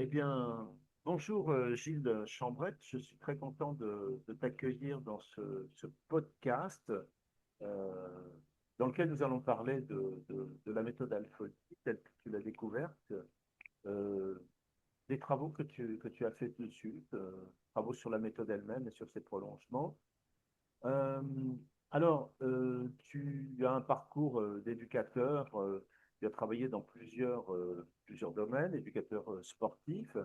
Eh bien, bonjour Gilles Chambrette, je suis très content de t'accueillir dans ce podcast euh, dans lequel nous allons parler de la méthode Alpha telle que tu l'as découverte, euh, des travaux que tu as fait dessus, travaux sur la méthode elle-même et sur ses prolongements. Euh, tu as un parcours d'éducateur, tu as travaillé dans plusieurs domaines, éducateur sportif.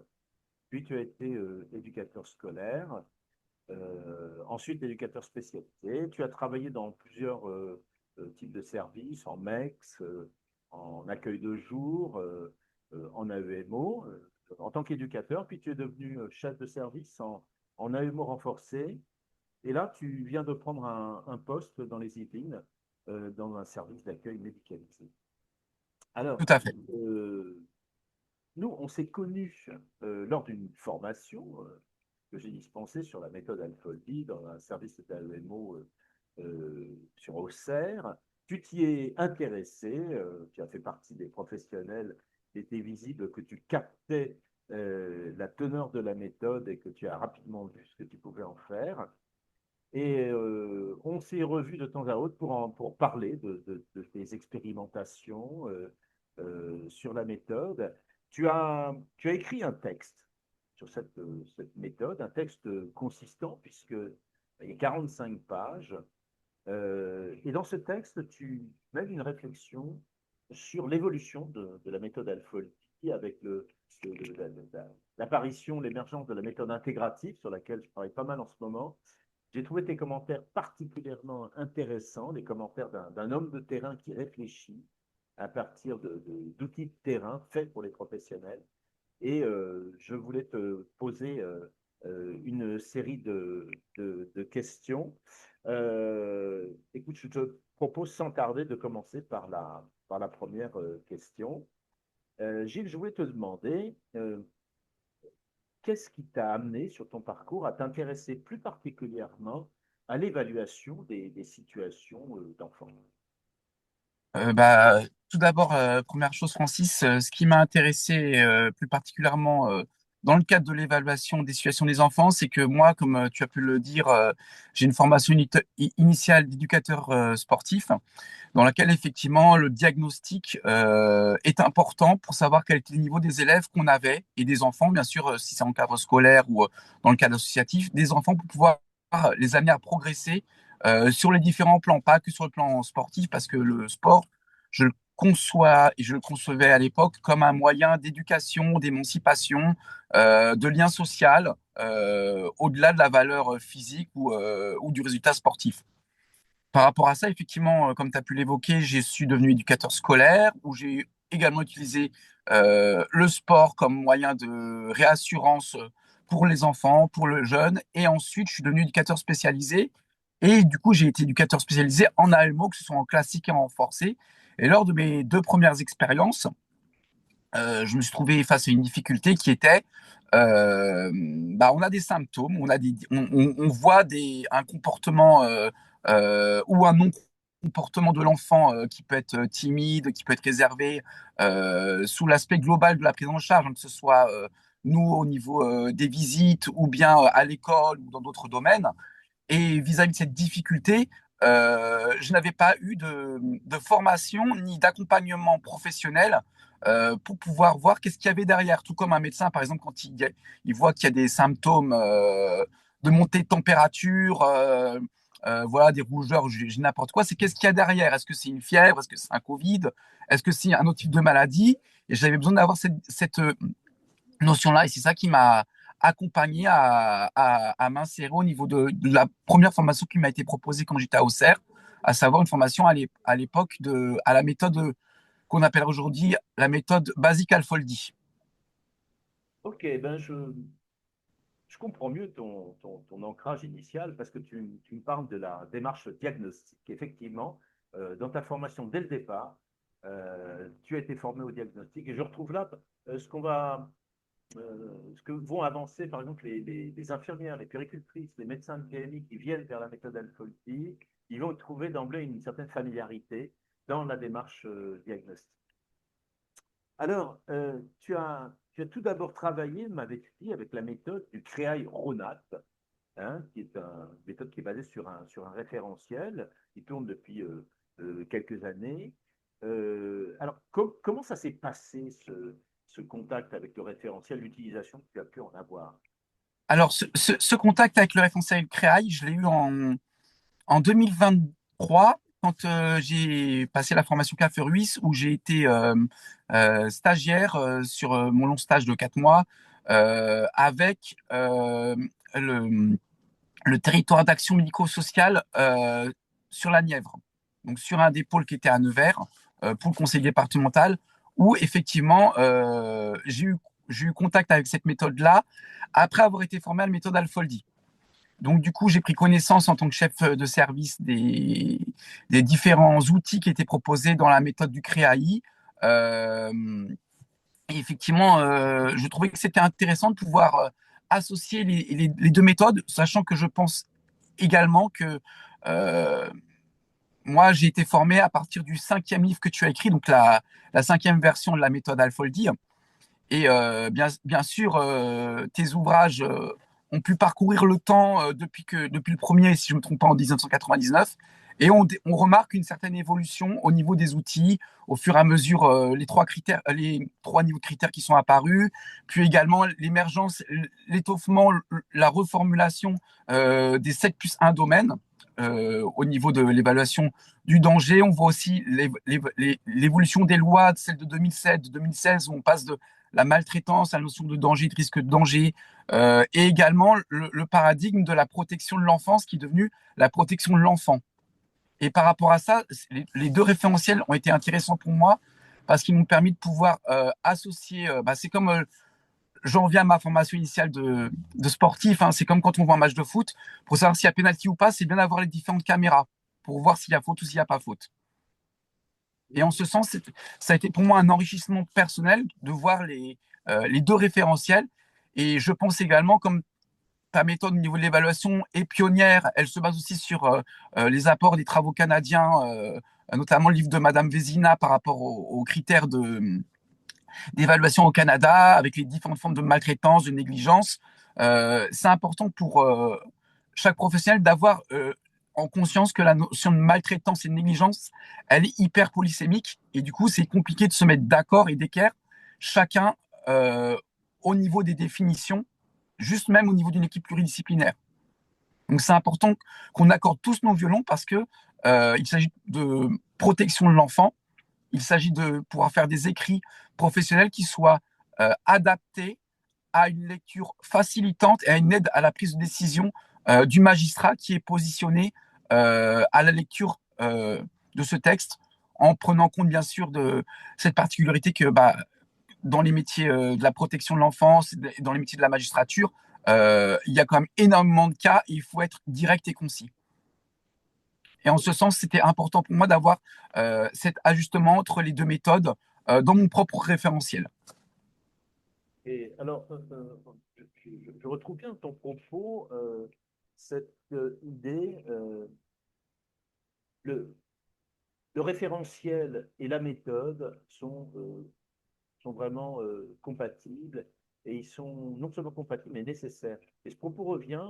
Puis tu as été éducateur scolaire, ensuite éducateur spécialisé. Tu as travaillé dans plusieurs types de services, en MEX, en accueil de jour, en AEMO, en tant qu'éducateur. Puis tu es devenu chef de service en AEMO renforcé. Et là, tu viens de prendre un poste dans les Yvelines, dans un service d'accueil médicalisé. Tout Alors, à fait. euh, nous, on s'est connus lors d'une formation que j'ai dispensée sur la méthode Alpholdi dans un service d'AEMO sur Auxerre. Tu t'y es intéressé, tu as fait partie des professionnels, il était visible que tu captais la teneur de la méthode et que tu as rapidement vu ce que tu pouvais en faire. Et on s'est revus de temps à autre pour parler de tes expérimentations sur la méthode. Tu as écrit un texte sur cette méthode, un texte consistant, puisque il y a 45 pages. Et dans ce texte, tu mènes une réflexion sur l'évolution de la méthode Alpha avec l'apparition, l'émergence de la méthode intégrative, sur laquelle je travaille pas mal en ce moment. J'ai trouvé tes commentaires particulièrement intéressants, les commentaires d'un homme de terrain qui réfléchit à partir d'outils de terrain faits pour les professionnels. Et je voulais te poser une série de questions. Écoute, je te propose sans tarder de commencer par la première question. Gilles, je voulais te demander, qu'est-ce qui t'a amené sur ton parcours à t'intéresser plus particulièrement à l'évaluation des situations d'enfants? Tout d'abord, première chose, Francis, ce qui m'a intéressé plus particulièrement dans le cadre de l'évaluation des situations des enfants, c'est que moi, comme tu as pu le dire, j'ai une formation initiale d'éducateur sportif, dans laquelle effectivement le diagnostic est important pour savoir quel était le niveau des élèves qu'on avait et des enfants, bien sûr, si c'est en cadre scolaire ou dans le cadre associatif, des enfants pour pouvoir les amener à progresser sur les différents plans, pas que sur le plan sportif, parce que le sport, je le conçois et je le concevais à l'époque comme un moyen d'éducation, d'émancipation, de lien social, au-delà de la valeur physique ou du résultat sportif. Par rapport à ça, effectivement, comme tu as pu l'évoquer, je suis devenu éducateur scolaire, où j'ai également utilisé le sport comme moyen de réassurance pour les enfants, pour le jeune. Et ensuite, je suis devenu éducateur spécialisé. Et du coup, j'ai été éducateur spécialisé en AMO, que ce soit en classique et en renforcé. Et lors de mes deux premières expériences, je me suis trouvé face à une difficulté qui était, on a des symptômes, on voit un comportement ou un non-comportement de l'enfant qui peut être timide, qui peut être réservé sous l'aspect global de la prise en charge, hein, que ce soit nous au niveau des visites ou bien à l'école ou dans d'autres domaines. Et vis-à-vis de cette difficulté, je n'avais pas eu de formation ni d'accompagnement professionnel pour pouvoir voir qu'est-ce qu'il y avait derrière. Tout comme un médecin, par exemple, quand il voit qu'il y a des symptômes de montée de température, voilà, des rougeurs, n'importe quoi, c'est qu'est-ce qu'il y a derrière? Est-ce que c'est une fièvre? Est-ce que c'est un Covid? Est-ce que c'est un autre type de maladie? Et j'avais besoin d'avoir cette notion-là. Et c'est ça qui m'a accompagné à m'insérer au niveau de la première formation qui m'a été proposée quand j'étais à Auxerre, à savoir une formation à l'époque à la méthode qu'on appelle aujourd'hui la méthode basique Alfoldi. Ok, je comprends mieux ton ancrage initial parce que tu me parles de la démarche diagnostique. Effectivement, dans ta formation dès le départ, tu as été formé au diagnostic et je retrouve là ce que vont avancer par exemple les infirmières, les puéricultrices, les médecins de PMI qui viennent vers la méthode Alpholti. Ils vont trouver d'emblée une certaine familiarité dans la démarche diagnostique. Alors, tu as tout d'abord travaillé, m'avait dit, avec la méthode du Créail-Ronat, qui est une méthode qui est basée sur un référentiel qui tourne depuis quelques années. Alors, comment ça s'est passé, ce contact avec le référentiel, l'utilisation que tu as pu en avoir? Alors, ce contact avec le référentiel Créail, je l'ai eu en 2023, quand j'ai passé la formation CAF Ruisse, où j'ai été stagiaire sur mon long stage de 4 mois avec le territoire d'action médico-sociale sur la Nièvre. Donc, sur un des pôles qui était à Nevers, pour le conseil départemental, où effectivement, j'ai eu contact avec cette méthode-là après avoir été formé à la méthode Alfoldi. Donc, du coup, j'ai pris connaissance en tant que chef de service des différents outils qui étaient proposés dans la méthode du CREAI. Et effectivement, je trouvais que c'était intéressant de pouvoir associer les deux méthodes, sachant que je pense également que euh, moi, j'ai été formé à partir du 5e livre que tu as écrit, donc la 5e version de la méthode Alfoldi. Et bien sûr, tes ouvrages ont pu parcourir le temps depuis le premier, si je ne me trompe pas, en 1999. Et on remarque une certaine évolution au niveau des outils, au fur et à mesure, les trois niveaux de critères qui sont apparus, puis également l'émergence, l'étoffement, la reformulation des 7 plus 1 domaines au niveau de l'évaluation du danger. On voit aussi l'évolution des lois, celle de 2007, de 2016, où on passe de la maltraitance, la notion de danger, de risque de danger, et également le paradigme de la protection de l'enfance qui est devenu la protection de l'enfant. Et par rapport à ça, les deux référentiels ont été intéressants pour moi parce qu'ils m'ont permis de pouvoir associer. C'est comme j'en viens à ma formation initiale de sportif. Hein, c'est comme quand on voit un match de foot. Pour savoir s'il y a pénalty ou pas, c'est bien d'avoir les différentes caméras pour voir s'il y a faute ou s'il n'y a pas faute. Et en ce sens, ça a été pour moi un enrichissement personnel de voir les deux référentiels. Et je pense également, comme ta méthode au niveau de l'évaluation est pionnière, elle se base aussi sur les apports des travaux canadiens, notamment le livre de Madame Vézina par rapport aux critères d'évaluation au Canada, avec les différentes formes de maltraitance, de négligence. C'est important pour chaque professionnel d'avoir en conscience que la notion de maltraitance et de négligence, elle est hyper polysémique et du coup, c'est compliqué de se mettre d'accord et d'équerre chacun au niveau des définitions, juste même au niveau d'une équipe pluridisciplinaire. Donc, c'est important qu'on accorde tous nos violons parce que il s'agit de protection de l'enfant, il s'agit de pouvoir faire des écrits professionnels qui soient adaptés à une lecture facilitante et à une aide à la prise de décision du magistrat qui est positionné à la lecture de ce texte, en prenant compte bien sûr de cette particularité que dans les métiers de la protection de l'enfance, dans les métiers de la magistrature, il y a quand même énormément de cas et il faut être direct et concis. Et en ce sens, c'était important pour moi d'avoir cet ajustement entre les deux méthodes dans mon propre référentiel. Et alors, je retrouve bien ton propos, cette idée, le, le référentiel et la méthode sont vraiment compatibles et ils sont non seulement compatibles mais nécessaires. Et ce propos revient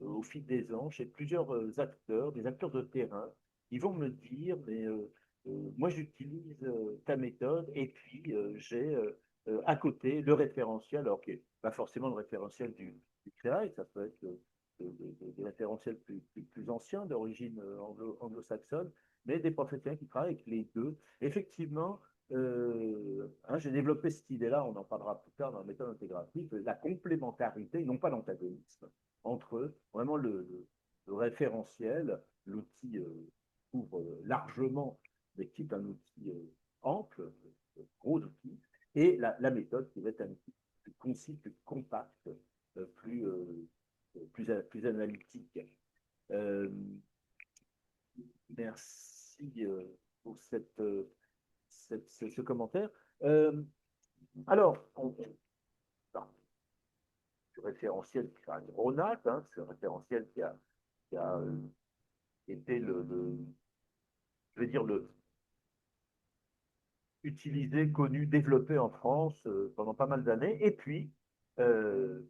au fil des ans chez plusieurs acteurs, des acteurs de terrain. Ils vont me dire, mais moi j'utilise ta méthode et puis j'ai à côté le référentiel, alors que pas forcément le référentiel du CREAI, ça peut être des référentiels plus anciens d'origine anglo-saxonne, mais des professionnels qui travaillent avec les deux. Effectivement, j'ai développé cette idée-là, on en parlera plus tard dans la méthode intégrative, la complémentarité, non pas l'antagonisme, entre vraiment le référentiel, l'outil couvre largement l'équipe, un outil ample, gros outil, et la méthode qui va être un outil plus concis, plus compact, plus, plus analytique. Euh, Merci pour ce commentaire. Euh, alors, enfin, ce référentiel qui a Ronald, ce référentiel qui a été je vais dire utilisé, connu, développé en France pendant pas mal d'années. Et puis, euh,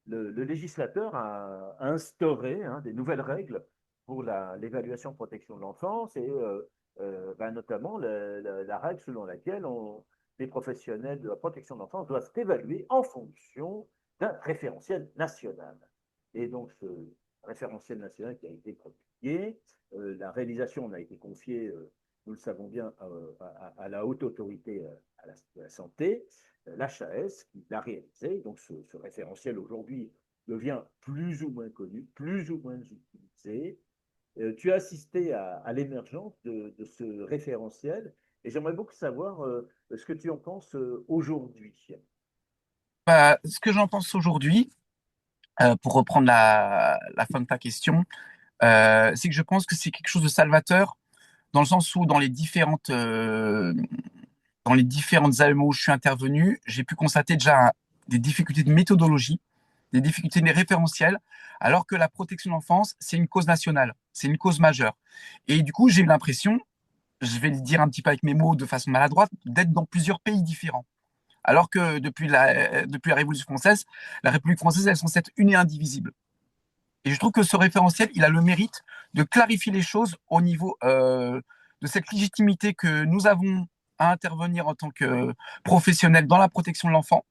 le législateur a instauré des nouvelles règles pour l'évaluation de protection de l'enfance et notamment la règle selon laquelle les professionnels de la protection de l'enfance doivent évaluer en fonction d'un référentiel national. Et donc, ce référentiel national qui a été promulgué, la réalisation a été confiée, nous le savons bien, à la haute autorité de la santé, l'HAS, qui l'a réalisé. Donc, ce référentiel aujourd'hui devient plus ou moins connu, plus ou moins utilisé. Tu as assisté à l'émergence de ce référentiel et j'aimerais beaucoup savoir ce que tu en penses aujourd'hui. Bah, ce que j'en pense aujourd'hui, pour reprendre la fin de ta question, c'est que je pense que c'est quelque chose de salvateur, dans le sens où dans les différentes AEMO où je suis intervenu, j'ai pu constater déjà des difficultés de méthodologie, des difficultés de référentiel, alors que la protection de l'enfance, c'est une cause nationale, c'est une cause majeure. Et du coup, j'ai eu l'impression, je vais le dire un petit peu avec mes mots de façon maladroite, d'être dans plusieurs pays différents. Alors que depuis la Révolution française, la République française, elle est censée être une et indivisible. Et je trouve que ce référentiel, il a le mérite de clarifier les choses au niveau de cette légitimité que nous avons à intervenir en tant que professionnels dans la protection de l'enfant,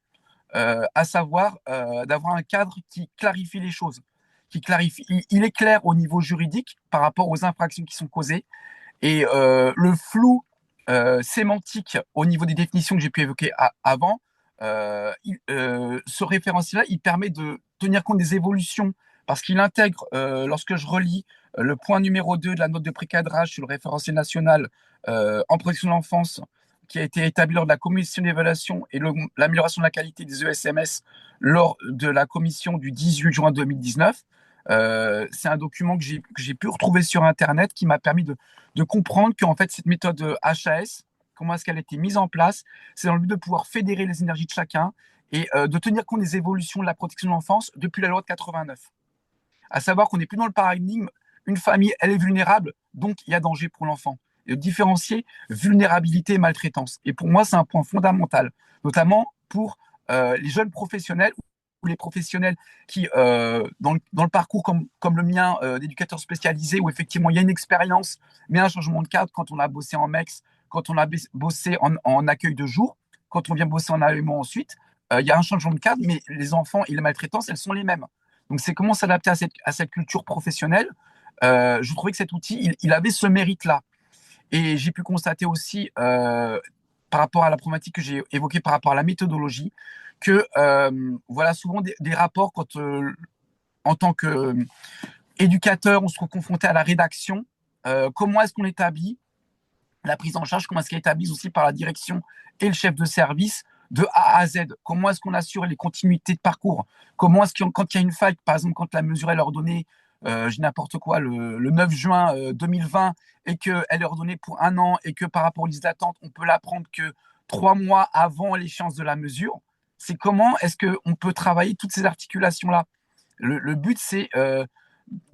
à savoir d'avoir un cadre qui clarifie les choses, qui clarifie. Il est clair au niveau juridique par rapport aux infractions qui sont causées et le flou sémantique au niveau des définitions que j'ai pu évoquer avant, ce référentiel-là, il permet de tenir compte des évolutions parce qu'il intègre, lorsque je relis le point numéro 2 de la note de précadrage sur le référentiel national en protection de l'enfance, qui a été établi lors de la commission d'évaluation et l'amélioration de la qualité des ESMS lors de la commission du 18 juin 2019. C'est un document que j'ai pu retrouver sur Internet qui m'a permis de comprendre qu'en fait, cette méthode HAS, comment est-ce qu'elle a été mise en place, c'est dans le but de pouvoir fédérer les énergies de chacun et de tenir compte des évolutions de la protection de l'enfance depuis la loi de 89. À savoir qu'on n'est plus dans le paradigme, une famille, elle est vulnérable, donc il y a danger pour l'enfant. Et de différencier vulnérabilité et maltraitance. Et pour moi, c'est un point fondamental, notamment pour les jeunes professionnels ou les professionnels qui, dans le parcours comme le mien d'éducateur spécialisé, où effectivement il y a une expérience, mais un changement de cadre quand on a bossé en MEX, quand on a bossé en accueil de jour, quand on vient bosser en AEMO ensuite, il y a un changement de cadre, mais les enfants et les maltraitances, elles sont les mêmes. Donc, c'est comment s'adapter à cette culture professionnelle. Je trouvais que cet outil, il avait ce mérite-là. Et j'ai pu constater aussi, par rapport à la problématique que j'ai évoquée par rapport à la méthodologie, que voilà souvent des rapports quand, en tant qu'éducateur, on se trouve confronté à la rédaction. Comment est-ce qu'on établit la prise en charge, comment est-ce qu'elle est établie aussi par la direction et le chef de service de A à Z. Comment est-ce qu'on assure les continuités de parcours? Comment est-ce que quand il y a une faille, par exemple, quand la mesure est ordonnée, je n'importe quoi, le 9 juin 2020, et qu'elle est ordonnée pour un an, et que par rapport aux listes d'attente, on peut l'apprendre que 3 mois avant l'échéance de la mesure, c'est comment est-ce qu'on peut travailler toutes ces articulations-là? Le but, c'est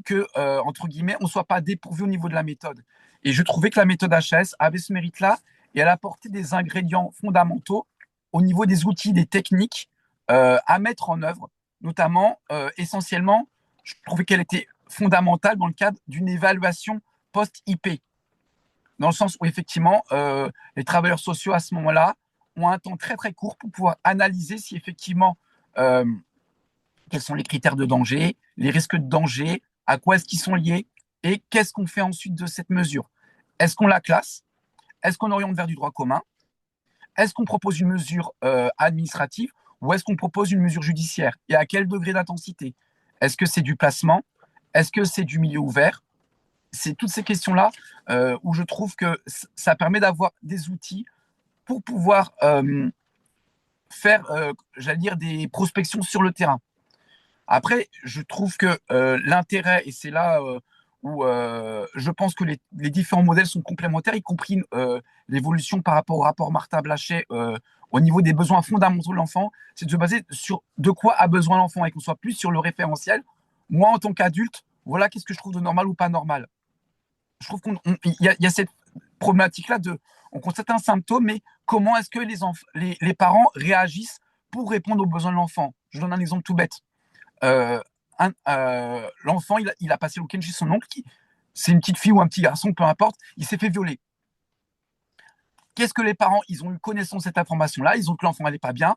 que, entre guillemets, on ne soit pas dépourvu au niveau de la méthode. Et je trouvais que la méthode HS avait ce mérite-là et elle apportait des ingrédients fondamentaux au niveau des outils, des techniques à mettre en œuvre, notamment, essentiellement, je trouvais qu'elle était fondamentale dans le cadre d'une évaluation post-IP, dans le sens où effectivement, les travailleurs sociaux à ce moment-là ont un temps très très court pour pouvoir analyser si effectivement quels sont les critères de danger, les risques de danger, à quoi est-ce qu'ils sont liés et qu'est-ce qu'on fait ensuite de cette mesure. Est-ce qu'on la classe? Est-ce qu'on oriente vers du droit commun? Est-ce qu'on propose une mesure administrative ou est-ce qu'on propose une mesure judiciaire? Et à quel degré d'intensité? Est-ce que c'est du placement? Est-ce que c'est du milieu ouvert? C'est toutes ces questions-là où je trouve que ça permet d'avoir des outils pour pouvoir faire, j'allais dire, des prospections sur le terrain. Après, je trouve que l'intérêt, et c'est là où je pense que les différents modèles sont complémentaires, y compris l'évolution par rapport au rapport Martin-Blachet au niveau des besoins fondamentaux de l'enfant, c'est de se baser sur de quoi a besoin l'enfant et qu'on soit plus sur le référentiel. Moi, en tant qu'adulte, voilà qu'est-ce que je trouve de normal ou pas normal. Je trouve qu'il y a cette problématique-là de On constate un symptôme, mais comment est-ce que les parents réagissent pour répondre aux besoins de l'enfant? Je donne un exemple tout bête. Euh, L'enfant, il a passé le week-end chez son oncle, c'est une petite fille ou un petit garçon, peu importe, il s'est fait violer. Qu'est-ce que les parents, ils ont eu connaissance de cette information-là, ils ont que l'enfant n'allait pas bien,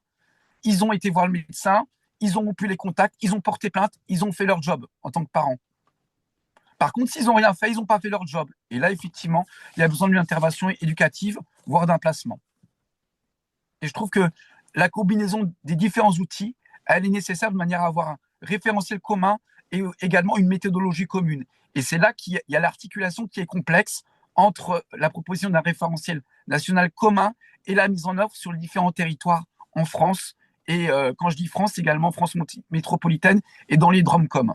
ils ont été voir le médecin, ils ont rompu les contacts, ils ont porté plainte, ils ont fait leur job en tant que parents. Par contre, s'ils n'ont rien fait, ils n'ont pas fait leur job. Et là, effectivement, il y a besoin d'une intervention éducative, voire d'un placement. Et je trouve que la combinaison des différents outils, elle est nécessaire de manière à avoir un référentiel commun et également une méthodologie commune. Et c'est là qu'il y a l'articulation qui est complexe entre la proposition d'un référentiel national commun et la mise en œuvre sur les différents territoires en France. Et quand je dis France, également France métropolitaine et dans les DROM-COM.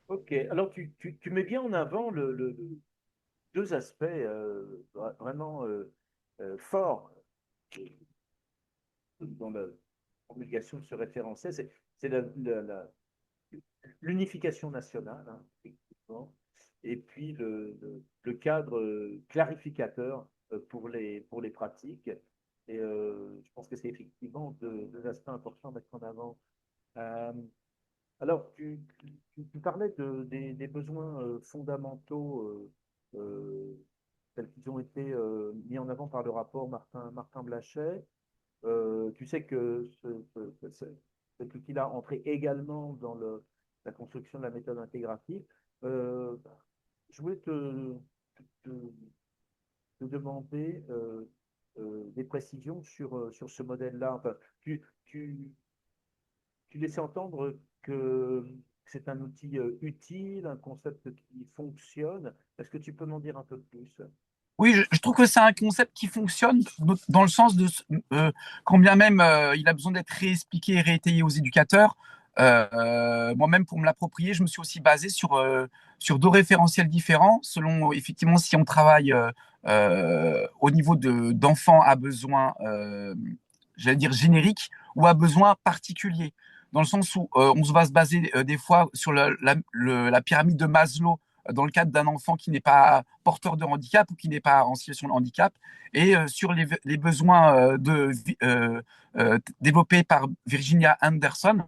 Ok, alors tu mets bien en avant deux aspects vraiment forts dans la promulgation de ce référentiel. C'est l'unification nationale, hein, effectivement, et puis le cadre clarificateur pour les pratiques. Et je pense que c'est effectivement deux aspects importants à mettre en avant. Euh, alors, tu parlais des besoins fondamentaux tels qu'ils ont été mis en avant par le rapport Martin Blachet. Tu sais que cet outil-là entrait également dans la construction de la méthode intégrative. Euh, je voulais te, te demander des précisions sur ce modèle-là. Enfin, tu laissais entendre que c'est un outil utile, un concept qui fonctionne. Est-ce que tu peux m'en dire un peu plus? Oui, je trouve que c'est un concept qui fonctionne dans le sens de, quand bien même il a besoin d'être réexpliqué et réétayé aux éducateurs. Moi-même, pour me l'approprier, je me suis aussi basé sur deux référentiels différents, selon effectivement si on travaille au niveau d'enfants à besoins, j'allais dire génériques, ou à besoins particuliers. Dans le sens où on va se baser des fois sur la pyramide de Maslow dans le cadre d'un enfant qui n'est pas porteur de handicap ou qui n'est pas en situation de handicap, et sur les besoins développés par Virginia Anderson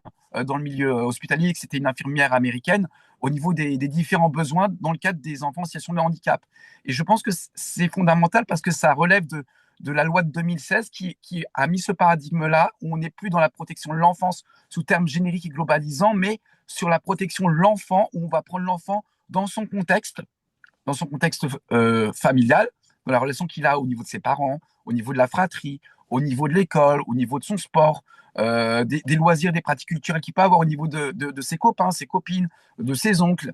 dans le milieu hospitalier, que c'était une infirmière américaine, au niveau des différents besoins dans le cadre des enfants en situation de handicap. Et je pense que c'est fondamental parce que ça relève de la loi de 2016 qui a mis ce paradigme-là où on n'est plus dans la protection de l'enfance sous terme générique et globalisant, mais sur la protection de l'enfant, où on va prendre l'enfant dans son contexte familial, dans la relation qu'il a au niveau de ses parents, au niveau de la fratrie, au niveau de l'école, au niveau de son sport, des loisirs, des pratiques culturelles qu'il peut avoir au niveau de ses copains, ses copines, de ses oncles.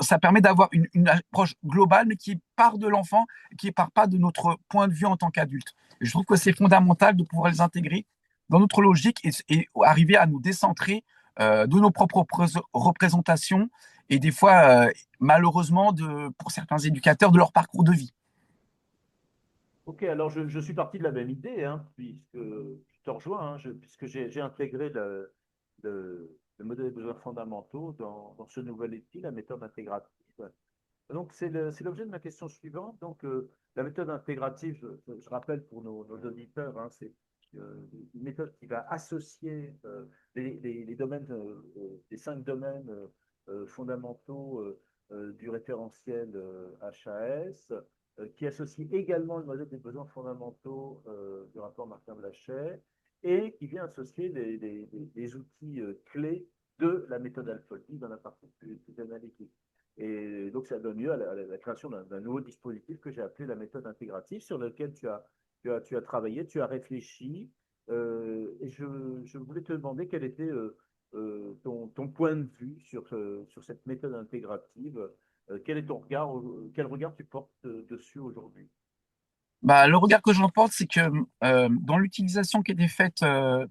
Ça permet d'avoir une approche globale, mais qui part de l'enfant, qui ne part pas de notre point de vue en tant qu'adulte. Et je trouve que c'est fondamental de pouvoir les intégrer dans notre logique et arriver à nous décentrer de nos propres représentations et des fois, malheureusement, pour certains éducateurs, de leur parcours de vie. Ok, alors je suis parti de la même idée, hein, puisque je te rejoins, hein, puisque j'ai intégré le modèle des besoins fondamentaux dans ce nouvel outil, la méthode intégrative. Donc, c'est l'objet de ma question suivante. Donc, la méthode intégrative, je rappelle pour nos auditeurs, hein, c'est une méthode qui va associer les domaines, les 5 domaines fondamentaux du référentiel HAS, qui associe également le modèle des besoins fondamentaux du rapport Martin Blachet et qui vient associer les outils clés de la méthode Alpha-T dans la partie plus analytique. Et donc, ça donne lieu à la création d'un nouveau dispositif que j'ai appelé la méthode intégrative, sur lequel tu as travaillé, tu as réfléchi. Et je voulais te demander quel était ton point de vue sur cette méthode intégrative. Quel est ton regard, quel regard tu portes dessus aujourd'hui? Bah, le regard que j'en porte, c'est que dans l'utilisation qui était faite euh,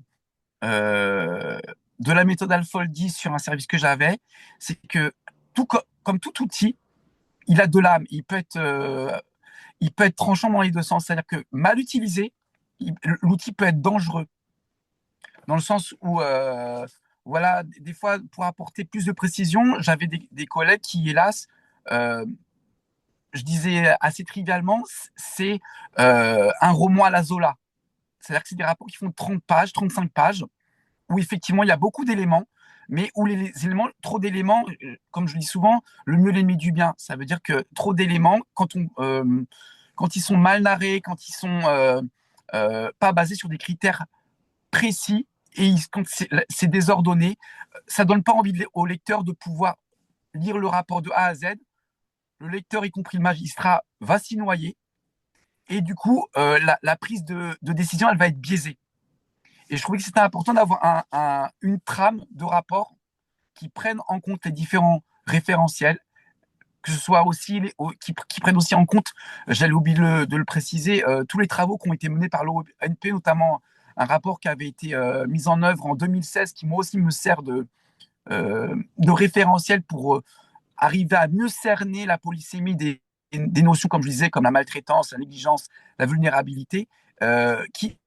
de la méthode Alfoldi sur un service que j'avais, c'est que comme tout outil, il a de l'âme. Il peut être tranchant dans les deux sens. C'est-à-dire que mal utilisé, l'outil peut être dangereux. Dans le sens où, voilà, des fois, pour apporter plus de précision, j'avais des collègues qui, hélas, euh, je disais assez trivialement, c'est un roman à la Zola. C'est-à-dire que c'est des rapports qui font 30 pages, 35 pages, où effectivement il y a beaucoup d'éléments, mais où les éléments, trop d'éléments, comme je le dis souvent, le mieux l'ennemi du bien. Ça veut dire que trop d'éléments, quand ils sont mal narrés, quand ils sont pas basés sur des critères précis, et quand c'est désordonné, ça donne pas envie au lecteur de pouvoir lire le rapport de A à Z. Le lecteur, y compris le magistrat, va s'y noyer, et du coup, la prise de décision, elle va être biaisée. Et je trouvais que c'était important d'avoir une trame de rapport qui prenne en compte les différents référentiels, que ce soit aussi qui prennent aussi en compte, j'allais oublier de le préciser, tous les travaux qui ont été menés par l'ONP, notamment un rapport qui avait été mis en œuvre en 2016, qui moi aussi me sert de référentiel pour arriver à mieux cerner la polysémie des notions, comme je disais, comme la maltraitance, la négligence, la vulnérabilité, qui,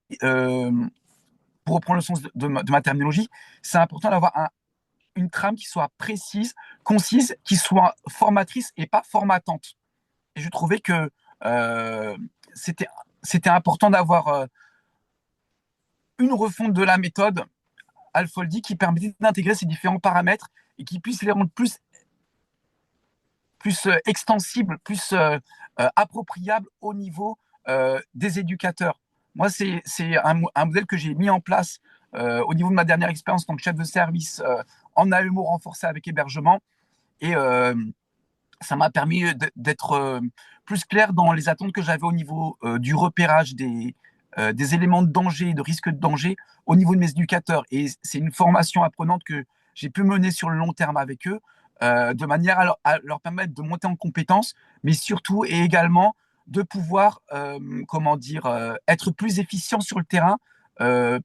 pour reprendre le sens de ma terminologie, c'est important d'avoir une trame qui soit précise, concise, qui soit formatrice et pas formatante. Et je trouvais que euh, c'était c'était important d'avoir une refonte de la méthode Alfoldi qui permettait d'intégrer ces différents paramètres et qui puisse les rendre plus extensibles, plus appropriables au niveau des éducateurs. Moi, c'est un modèle que j'ai mis en place au niveau de ma dernière expérience en tant que chef de service en AEMO renforcé avec hébergement. Et ça m'a permis d'être plus clair dans les attentes que j'avais au niveau du repérage des éléments de danger, de risque de danger au niveau de mes éducateurs. Et c'est une formation apprenante que j'ai pu mener sur le long terme avec eux, de manière à leur permettre de monter en compétences, mais surtout et également de pouvoir, comment dire, être plus efficient sur le terrain,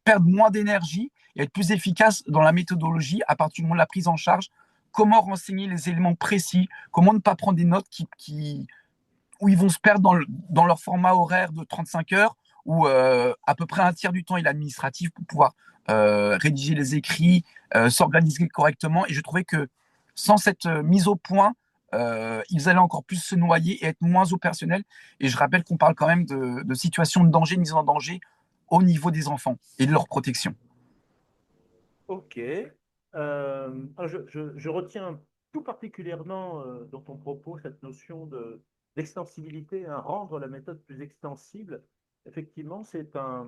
perdre moins d'énergie et être plus efficace dans la méthodologie à partir du moment de la prise en charge. Comment renseigner les éléments précis, comment ne pas prendre des notes où ils vont se perdre dans leur format horaire de 35 heures, où à peu près un tiers du temps est administratif pour pouvoir rédiger les écrits, s'organiser correctement. Et je trouvais que sans cette mise au point, ils allaient encore plus se noyer et être moins opérationnels. Et je rappelle qu'on parle quand même de situations de danger, de mise en danger au niveau des enfants et de leur protection. Ok. Alors je retiens tout particulièrement dans ton propos cette notion d'extensibilité, hein, rendre la méthode plus extensible. Effectivement, c'est un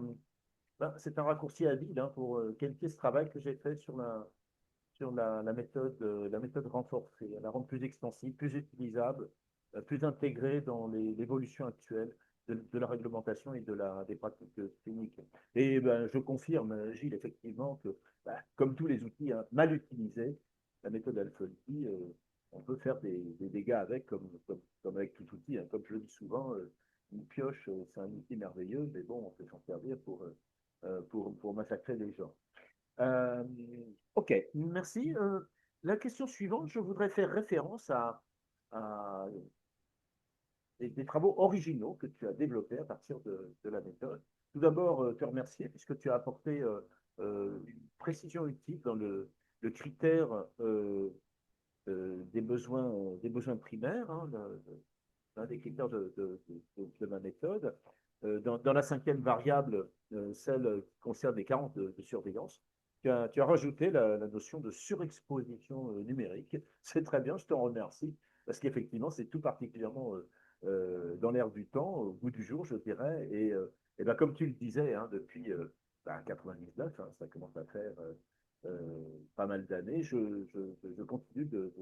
raccourci habile, hein, pour qualifier ce travail que j'ai fait sur la méthode renforcée, la rendre plus extensible, plus utilisable, plus intégrée dans l'évolution actuelle de la réglementation et des pratiques cliniques. Et ben, je confirme, Gilles, effectivement, que ben, comme tous les outils, hein, mal utilisés, la méthode Alpha-Loopi, on peut faire des dégâts avec, comme avec tout outil, hein. Comme je le dis souvent, une pioche, c'est un outil merveilleux, mais bon, on peut s'en servir pour massacrer les gens. Euh, ok, merci. La question suivante, je voudrais faire référence à des travaux originaux que tu as développés à partir de la méthode. Tout d'abord, te remercier puisque tu as apporté une précision utile dans le critère des besoins primaires, hein, l'un des critères de ma méthode. Dans la cinquième variable, celle qui concerne les carences de surveillance, tu as rajouté la notion de surexposition numérique. C'est très bien, je t'en remercie, parce qu'effectivement, c'est tout particulièrement dans l'air du temps, au bout du jour, je dirais. Et ben, comme tu le disais, hein, depuis ben, 99, hein, ça commence à faire pas mal d'années, je continue de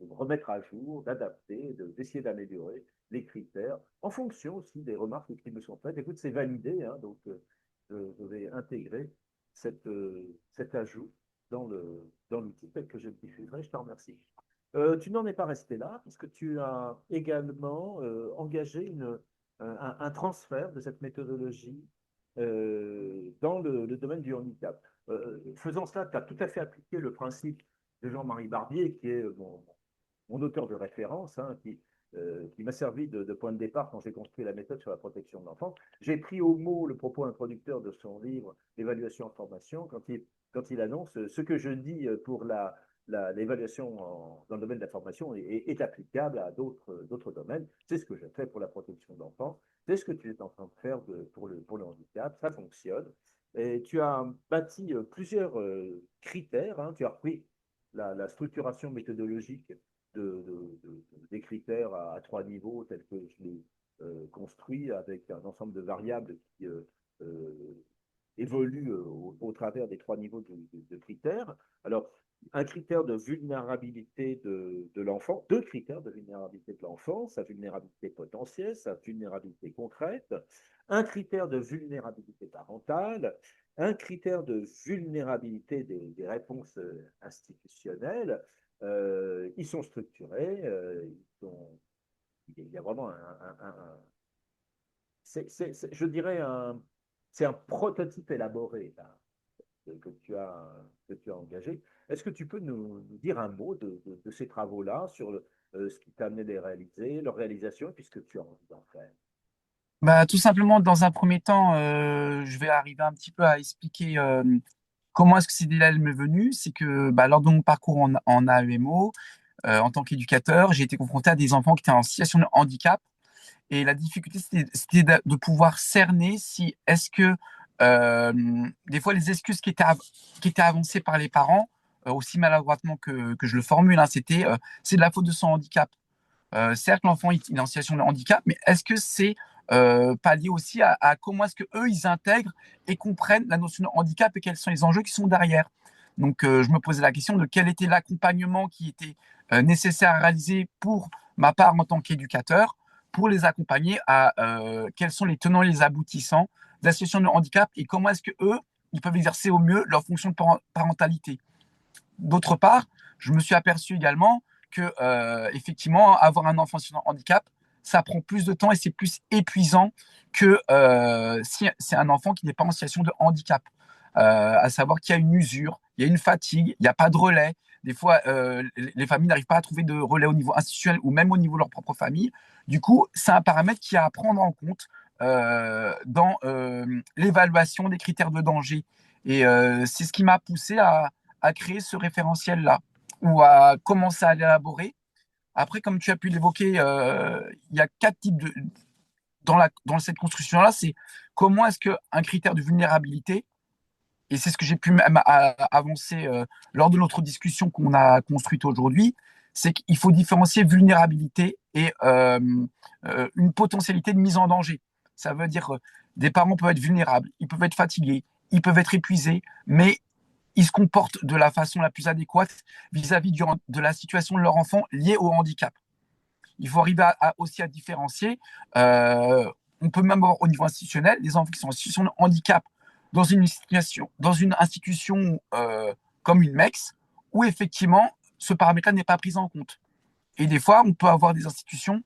me remettre à jour, d'adapter, d'essayer d'améliorer les critères, en fonction aussi des remarques qui me sont faites. Écoute, c'est validé, hein, donc je vais intégrer cet ajout dans l'outil tel que je le diffuserai. Je te remercie. Tu n'en es pas resté là, puisque tu as également engagé un transfert de cette méthodologie dans le domaine du handicap. Faisant cela, tu as tout à fait appliqué le principe de Jean-Marie Barbier, qui est mon auteur de référence, hein, qui m'a servi de point de départ quand j'ai construit la méthode sur la protection de l'enfant. J'ai pris au mot le propos introducteur de son livre Évaluation en formation, quand il annonce ce que je dis pour l'évaluation dans le domaine de la formation est applicable à d'autres domaines. C'est ce que j'ai fait pour la protection de l'enfant. C'est ce que tu es en train de faire pour le handicap. Ça fonctionne. Et tu as bâti plusieurs critères. Hein. Tu as repris la structuration méthodologique des critères à trois niveaux, tels que je l'ai construit, avec un ensemble de variables qui évoluent au travers des trois niveaux de critères. Alors, un critère de vulnérabilité de l'enfant, deux critères de vulnérabilité de l'enfant, sa vulnérabilité potentielle, sa vulnérabilité concrète, un critère de vulnérabilité parentale, un critère de vulnérabilité des réponses institutionnelles. Ils sont structurés, il y a vraiment je dirais, c'est un prototype élaboré là, que tu as engagé. Est-ce que tu peux nous dire un mot de ces travaux-là sur ce qui t'a amené à les réaliser, leur réalisation, puisque tu as envie d'en faire? Bah, tout simplement, dans un premier temps, je vais arriver un petit peu à expliquer comment est-ce que cette idée-là elle m'est venue. C'est que bah, lors de mon parcours en AEMO, en tant qu'éducateur, j'ai été confronté à des enfants qui étaient en situation de handicap. Et la difficulté, c'était de pouvoir cerner si est-ce que des fois les excuses qui étaient avancées par les parents, aussi maladroitement que je le formule, hein, c'était c'est de la faute de son handicap. Certes, l'enfant il est en situation de handicap, mais est-ce que c'est pas lié aussi à comment est-ce que eux ils intègrent et comprennent la notion de handicap et quels sont les enjeux qui sont derrière. Donc, je me posais la question de quel était l'accompagnement qui était nécessaire à réaliser pour ma part en tant qu'éducateur, pour les accompagner à quels sont les tenants et les aboutissants de la situation de handicap et comment est-ce que eux ils peuvent exercer au mieux leur fonction de parentalité. D'autre part, je me suis aperçu également que, effectivement, avoir un enfant sur un handicap, ça prend plus de temps et c'est plus épuisant que si c'est un enfant qui n'est pas en situation de handicap. À savoir qu'il y a une usure, il y a une fatigue, il n'y a pas de relais. Des fois, les familles n'arrivent pas à trouver de relais au niveau institutionnel ou même au niveau de leur propre famille. Du coup, c'est un paramètre qui a à prendre en compte dans l'évaluation des critères de danger. Et c'est ce qui m'a poussé à créer ce référentiel-là ou à commencer à l'élaborer. Après, comme tu as pu l'évoquer, il y a quatre types de dans cette construction-là, c'est comment est-ce qu'un critère de vulnérabilité, et c'est ce que j'ai pu avancer lors de notre discussion qu'on a construite aujourd'hui, c'est qu'il faut différencier vulnérabilité et une potentialité de mise en danger. Ça veut dire des parents peuvent être vulnérables, ils peuvent être fatigués, ils peuvent être épuisés, mais ils se comportent de la façon la plus adéquate vis-à-vis de la situation de leur enfant liée au handicap. Il faut arriver aussi à différencier. On peut même avoir au niveau institutionnel des enfants qui sont en situation de handicap dans une institution comme une MEX, où effectivement ce paramètre-là n'est pas pris en compte. Et des fois, on peut avoir des institutions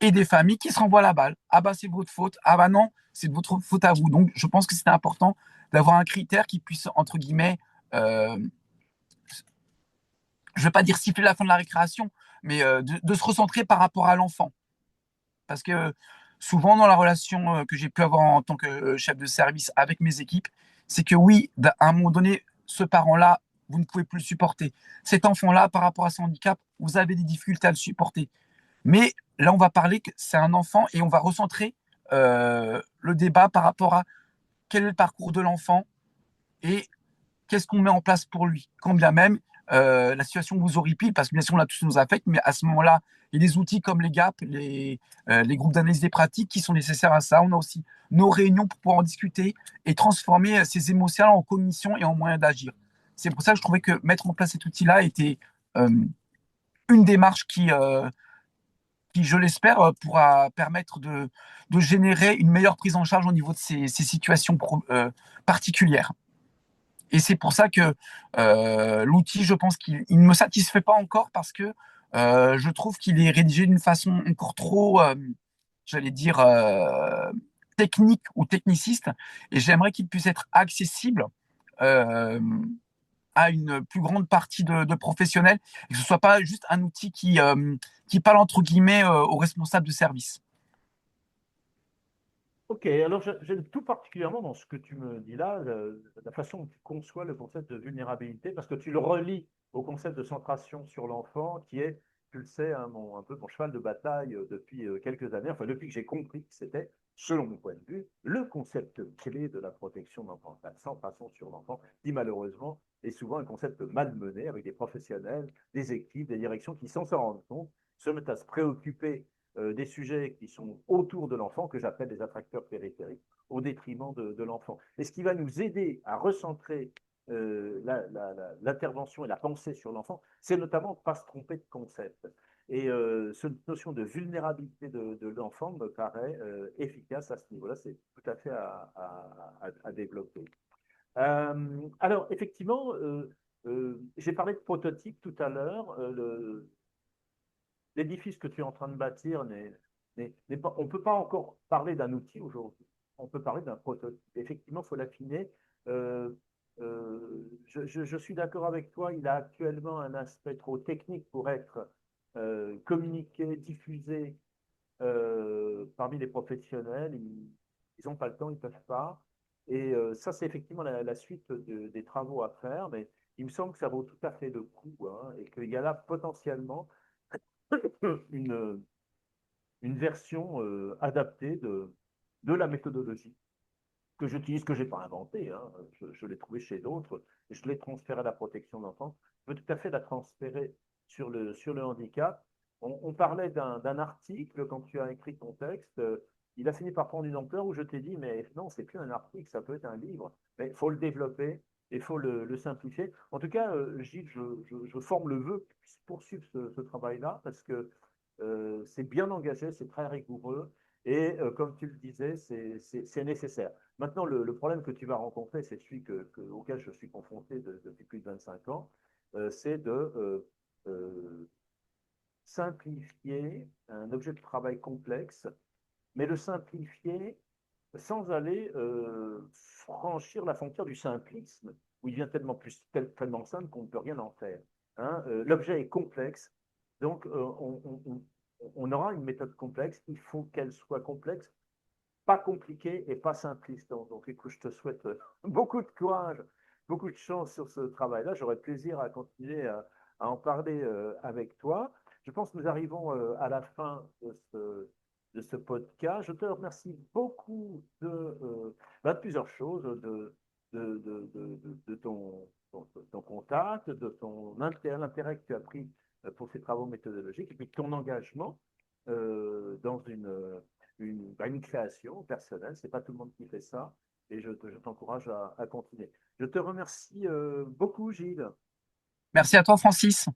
et des familles qui se renvoient la balle. Ah bah c'est votre faute, ah bah non, c'est de votre faute à vous. Donc je pense que c'est important d'avoir un critère qui puisse, entre guillemets, euh, je ne vais pas dire siffler la fin de la récréation, mais de se recentrer par rapport à l'enfant. Parce que souvent dans la relation que j'ai pu avoir en tant que chef de service avec mes équipes, c'est que oui, à un moment donné, ce parent-là, vous ne pouvez plus le supporter. Cet enfant-là, par rapport à son handicap, vous avez des difficultés à le supporter. Mais là, on va parler que c'est un enfant et on va recentrer le débat par rapport à quel est le parcours de l'enfant et qu'est-ce qu'on met en place pour lui. Quand bien même la situation vous horripile, parce que bien sûr, on a tous nos affects, mais à ce moment-là, il y a des outils comme les GAP, les groupes d'analyse des pratiques qui sont nécessaires à ça. On a aussi nos réunions pour pouvoir en discuter et transformer ces émotions en cognition et en moyen d'agir. C'est pour ça que je trouvais que mettre en place cet outil-là était euh, une démarche qui, je l'espère, pourra permettre de générer une meilleure prise en charge au niveau de ces situations particulières. Et c'est pour ça que l'outil, je pense qu'il ne me satisfait pas encore parce que je trouve qu'il est rédigé d'une façon encore trop, j'allais dire, technique ou techniciste. Et j'aimerais qu'il puisse être accessible euh, à une plus grande partie de professionnels et que ce ne soit pas juste un outil qui parle entre guillemets aux responsables de service. Ok, alors j'aime tout particulièrement dans ce que tu me dis là, la façon dont tu conçois le concept de vulnérabilité, parce que tu le relis au concept de centration sur l'enfant, qui est, tu le sais, hein, un peu mon cheval de bataille depuis quelques années, enfin depuis que j'ai compris que c'était, selon mon point de vue, le concept clé de la protection de l'enfant, la centration sur l'enfant, qui malheureusement est souvent un concept malmené avec des professionnels, des équipes, des directions qui, sans s'en rendre compte, se mettent à se préoccuper des sujets qui sont autour de l'enfant, que j'appelle des attracteurs périphériques, au détriment de l'enfant. Et ce qui va nous aider à recentrer l'intervention et la pensée sur l'enfant, c'est notamment ne pas se tromper de concept. Et cette notion de vulnérabilité de l'enfant me paraît efficace à ce niveau-là. C'est tout à fait à développer. Alors, effectivement, j'ai parlé de prototype tout à l'heure. L'édifice que tu es en train de bâtir n'est pas, on ne peut pas encore parler d'un outil aujourd'hui. On peut parler d'un prototype. Effectivement, il faut l'affiner. Euh, je suis d'accord avec toi, il a actuellement un aspect trop technique pour être communiqué, diffusé parmi les professionnels. Ils n'ont pas le temps, ils ne peuvent pas. Et ça, c'est effectivement la suite des travaux à faire, mais il me semble que ça vaut tout à fait le coup, hein, et qu'il y a là potentiellement une, une version adaptée de la méthodologie que j'utilise, que je n'ai pas inventée, hein, je l'ai trouvée chez d'autres, et je l'ai transférée à la protection d'enfants. Je peux tout à fait la transférer sur le handicap. On parlait d'un article quand tu as écrit ton texte, il a fini par prendre une ampleur où je t'ai dit, mais non, c'est plus un article, ça peut être un livre, mais il faut le développer, il faut le simplifier. En tout cas, Gilles, je forme le vœu que tu puisses poursuivre ce travail-là, parce que c'est bien engagé, c'est très rigoureux, et comme tu le disais, c'est nécessaire. Maintenant, le problème que tu vas rencontrer, c'est celui auquel je suis confronté depuis plus de 25 ans, c'est de simplifier un objet de travail complexe, mais le simplifier sans aller franchir la frontière du simplisme, où il devient tellement simple qu'on ne peut rien en faire. Hein. L'objet est complexe, donc on aura une méthode complexe, il faut qu'elle soit complexe, pas compliquée et pas simpliste. Donc écoute, je te souhaite beaucoup de courage, beaucoup de chance sur ce travail-là. J'aurai plaisir à continuer à en parler avec toi. Je pense que nous arrivons à la fin de ce podcast. Je te remercie beaucoup de plusieurs choses, de ton contact, de ton l'intérêt que tu as pris pour ces travaux méthodologiques et puis de ton engagement dans une création personnelle. C'est pas tout le monde qui fait ça et je t'encourage à continuer. Je te remercie beaucoup, Gilles. Merci à toi, Francis.